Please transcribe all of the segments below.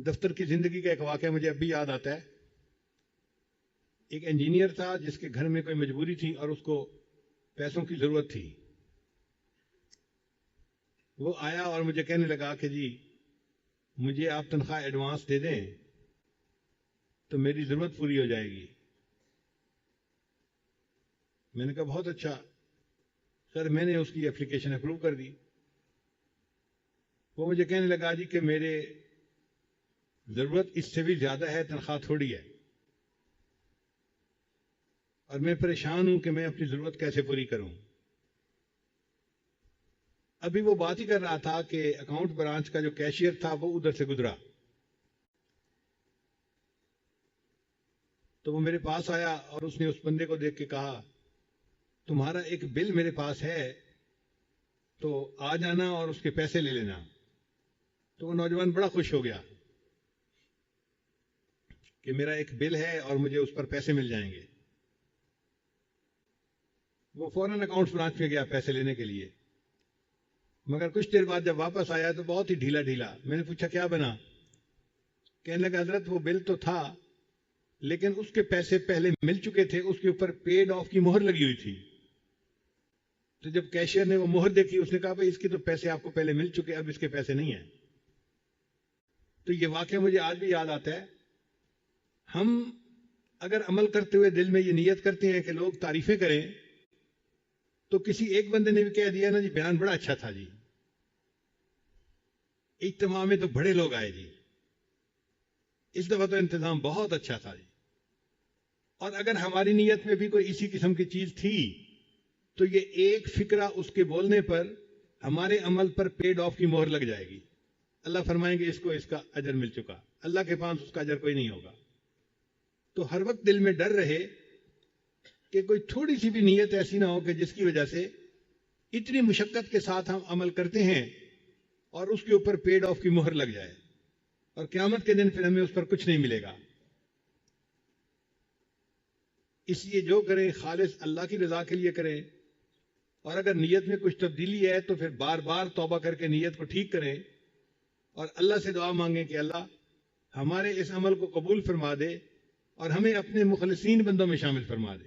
دفتر کی زندگی کا ایک واقعہ مجھے اب بھی یاد آتا ہے. ایک انجینئر تھا جس کے گھر میں کوئی مجبوری تھی اور اس کو پیسوں کی ضرورت تھی. وہ آیا اور مجھے کہنے لگا کہ جی مجھے آپ تنخواہ ایڈوانس دے دیں تو میری ضرورت پوری ہو جائے گی. میں نے کہا بہت اچھا سر. میں نے اس کی اپلیکیشن اپروو کر دی. وہ مجھے کہنے لگا جی کہ میرے ضرورت اس سے بھی زیادہ ہے, تنخواہ تھوڑی ہے اور میں پریشان ہوں کہ میں اپنی ضرورت کیسے پوری کروں. ابھی وہ بات ہی کر رہا تھا کہ اکاؤنٹ برانچ کا جو کیشیئر تھا وہ ادھر سے گزرا تو وہ میرے پاس آیا اور اس نے اس بندے کو دیکھ کے کہا تمہارا ایک بل میرے پاس ہے تو آ جانا اور اس کے پیسے لے لینا. تو وہ نوجوان بڑا خوش ہو گیا کہ میرا ایک بل ہے اور مجھے اس پر پیسے مل جائیں گے. وہ فوراً اکاؤنٹ برانچ میں گیا پیسے لینے کے لیے, مگر کچھ دیر بعد جب واپس آیا تو بہت ہی ڈھیلا ڈھیلا. میں نے پوچھا کیا بنا؟ کہنے لگا حضرت وہ بل تو تھا لیکن اس کے پیسے پہلے مل چکے تھے, اس کے اوپر پیڈ آف کی مہر لگی ہوئی تھی. تو جب کیشیئر نے وہ مہر دیکھی اس نے کہا بھائی اس کے تو پیسے آپ کو پہلے مل چکے, اب اس کے پیسے نہیں ہیں. تو یہ واقعہ مجھے آج بھی یاد آتا ہے. ہم اگر عمل کرتے ہوئے دل میں یہ نیت کرتے ہیں کہ لوگ تعریفیں کریں تو کسی ایک بندے نے بھی کہہ دیا نا جی بیان بڑا اچھا تھا جی, اجتماع میں تو بڑے لوگ آئے جی, اس دفعہ تو انتظام بہت اچھا تھا جی. اور اگر ہماری نیت میں بھی کوئی اسی قسم کی چیز تھی تو یہ ایک فکرہ اس کے بولنے پر ہمارے عمل پر پیڈ آف کی مہر لگ جائے گی. اللہ فرمائیں گے اس کو اس کا اجر مل چکا, اللہ کے پاس اس کا اجر کوئی نہیں ہوگا. تو ہر وقت دل میں ڈر رہے کہ کوئی تھوڑی سی بھی نیت ایسی نہ ہو کہ جس کی وجہ سے اتنی مشقت کے ساتھ ہم عمل کرتے ہیں اور اس کے اوپر پیڈ آف کی مہر لگ جائے اور قیامت کے دن پھر ہمیں اس پر کچھ نہیں ملے گا. اس لیے جو کریں خالص اللہ کی رضا کے لیے کریں, اور اگر نیت میں کچھ تبدیلی ہے تو پھر بار بار توبہ کر کے نیت کو ٹھیک کریں اور اللہ سے دعا مانگیں کہ اللہ ہمارے اس عمل کو قبول فرما دے اور ہمیں اپنے مخلصین بندوں میں شامل فرما دے.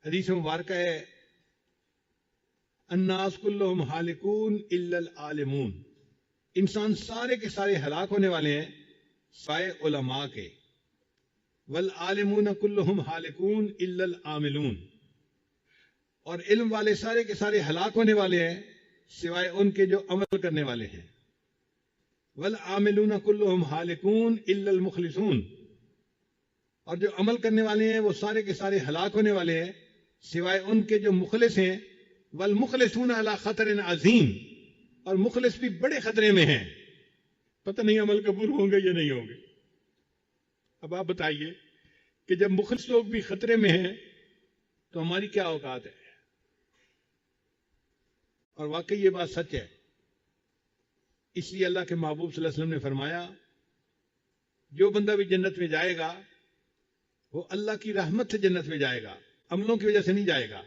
حدیث مبارکہ ہے الناس کلہم ہالکون الا العالمون, انسان سارے کے سارے ہلاک ہونے والے ہیں سوائے علماء کے. والعالمون کلہم ہالکون الا العاملون, اور علم والے سارے کے سارے ہلاک ہونے والے ہیں سوائے ان کے جو عمل کرنے والے ہیں. والعاملون کلہم ہالکون الا المخلصون, اور جو عمل کرنے والے ہیں وہ سارے کے سارے ہلاک ہونے والے ہیں سوائے ان کے جو مخلص ہیں. والمخلصون علی خطر عظیم, اور مخلص بھی بڑے خطرے میں ہیں, پتہ نہیں عمل قبول ہوں گے یا نہیں ہوں گے. اب آپ بتائیے کہ جب مخلص لوگ بھی خطرے میں ہیں تو ہماری کیا اوقات ہے. اور واقعی یہ بات سچ ہے. اس لیے اللہ کے محبوب صلی اللہ علیہ وسلم نے فرمایا جو بندہ بھی جنت میں جائے گا وہ اللہ کی رحمت سے جنت میں جائے گا, عملوں کی وجہ سے نہیں جائے گا.